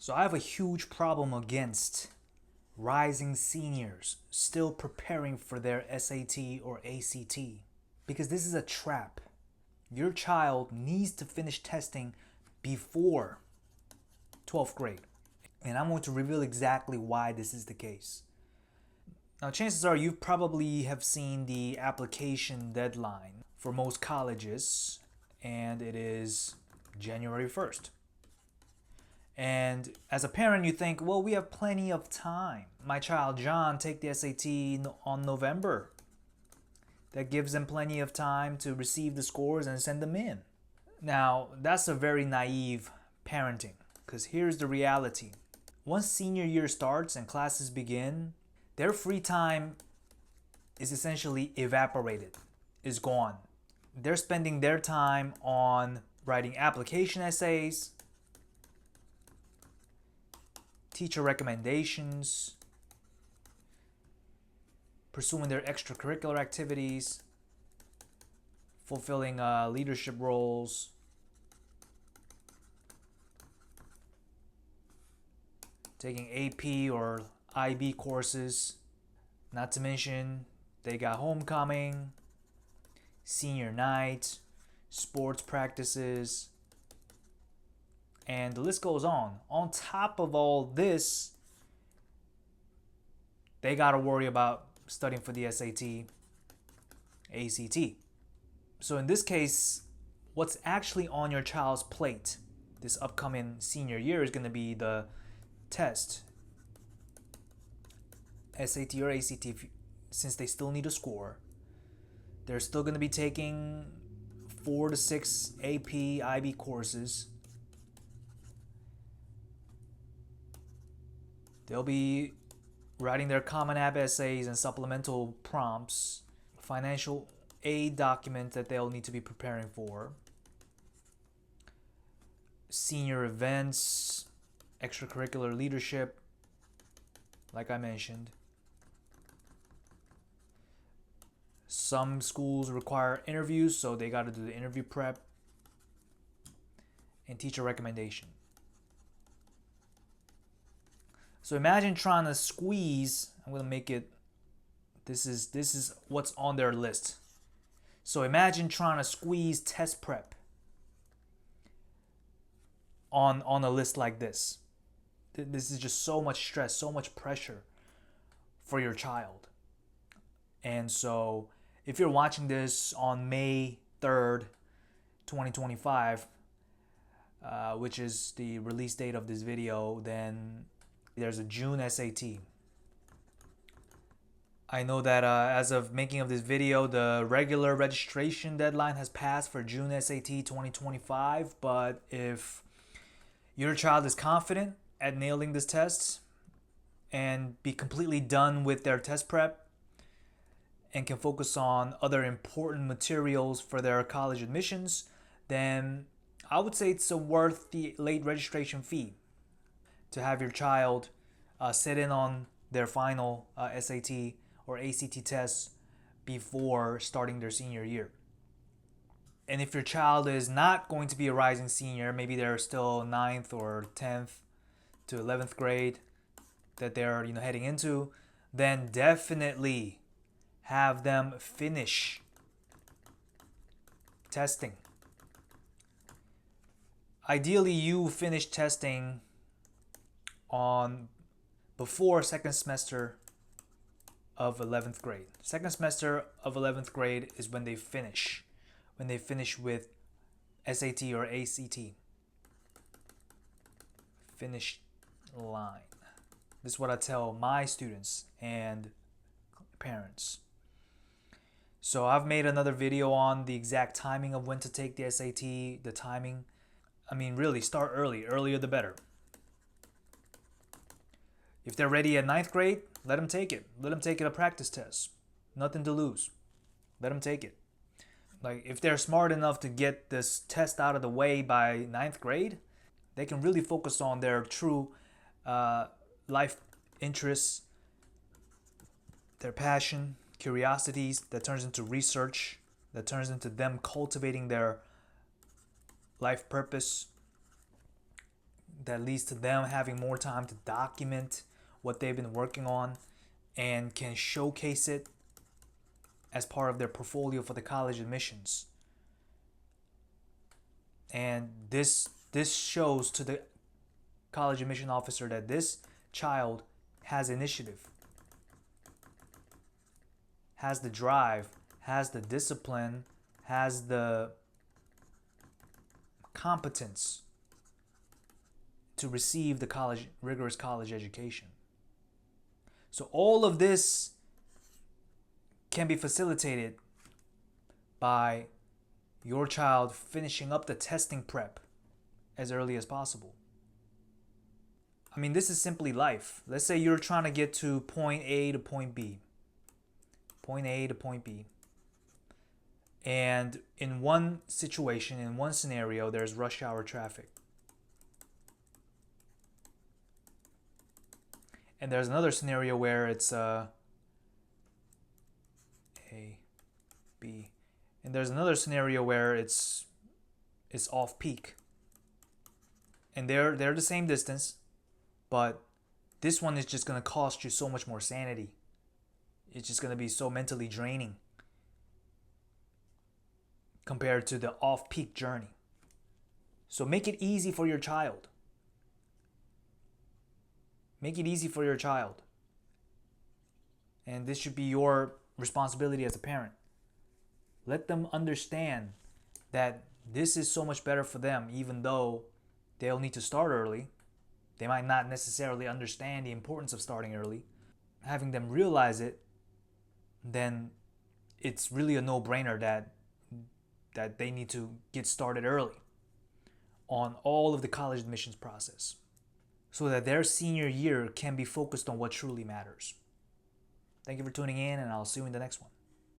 So I have a huge problem against rising seniors still preparing for their SAT or ACT because this is a trap. Your child needs to finish testing before 12th grade. And I'm going to reveal exactly why this is the case. Now, chances are you probably have seen the application deadline for most colleges, and it is January 1st. And as a parent, you think, well, we have plenty of time. My child John take the SAT on November. That gives them plenty of time to receive the scores and send them in. Now, that's a very naive parenting, because here's the reality. Once senior year starts and classes begin, their free time is essentially evaporated, is gone. They're spending their time on writing application essays, teacher recommendations, pursuing their extracurricular activities, fulfilling leadership roles, taking AP or IB courses. Not to mention, they got homecoming, senior night, sports practices, and the list goes on. On top of all this, they got to worry about studying for the SAT, ACT. So in this case, what's actually on your child's plate this upcoming senior year is going to be the test, SAT or ACT, since they still need a score. They're still going to be taking 4 to 6 AP, IB courses. They'll be writing their Common App essays and supplemental prompts, financial aid documents that they'll need to be preparing for, senior events, extracurricular leadership, like I mentioned. Some schools require interviews, so they got to do the interview prep and teacher recommendation. So imagine trying to squeeze, I'm going to make it, this is what's on their list. So imagine trying to squeeze test prep on a list like this. This is just so much stress, so much pressure for your child. And so if you're watching this on May 3rd, 2025, which is the release date of this video, then there's a June SAT. I know that as of making of this video, the regular registration deadline has passed for June SAT 2025. But if your child is confident at nailing this test and be completely done with their test prep and can focus on other important materials for their college admissions, then I would say it's worth the late registration fee to have your child sit in on their final SAT or ACT tests before starting their senior year. And if your child is not going to be a rising senior, maybe they're still 9th or 10th to 11th grade that they're heading into, then definitely have them finish testing. Ideally, you finish testing on before second semester of 11th grade. Second semester of 11th grade is when they finish with SAT or ACT. Finish line. This is what I tell my students and parents. So I've made another video on the exact timing of when to take the SAT, the timing. I mean, really, start early. Earlier the better. If they're ready at 9th grade, let them take it. Let them take it a practice test. Nothing to lose. Let them take it. Like, if they're smart enough to get this test out of the way by 9th grade, they can really focus on their true life interests, their passion, curiosities, that turns into research, that turns into them cultivating their life purpose, that leads to them having more time to document what they've been working on and can showcase it as part of their portfolio for the college admissions. And this shows to the college admission officer that this child has initiative, has the drive, has the discipline, has the competence to receive the rigorous college education. So all of this can be facilitated by your child finishing up the testing prep as early as possible. I mean, this is simply life. Let's say you're trying to get to point A to point B. Point A to point B. And in one situation, in one scenario, there's rush hour traffic. And there's another scenario where it's A, B. And there's another scenario where it's off peak. And they're the same distance, but this one is just going to cost you so much more sanity. It's just going to be so mentally draining compared to the off-peak journey. So make it easy for your child. Make it easy for your child. And this should be your responsibility as a parent. Let them understand that this is so much better for them, even though they'll need to start early. They might not necessarily understand the importance of starting early. Having them realize it, then it's really a no-brainer that they need to get started early on all of the college admissions process so that their senior year can be focused on what truly matters. Thank you for tuning in, and I'll see you in the next one.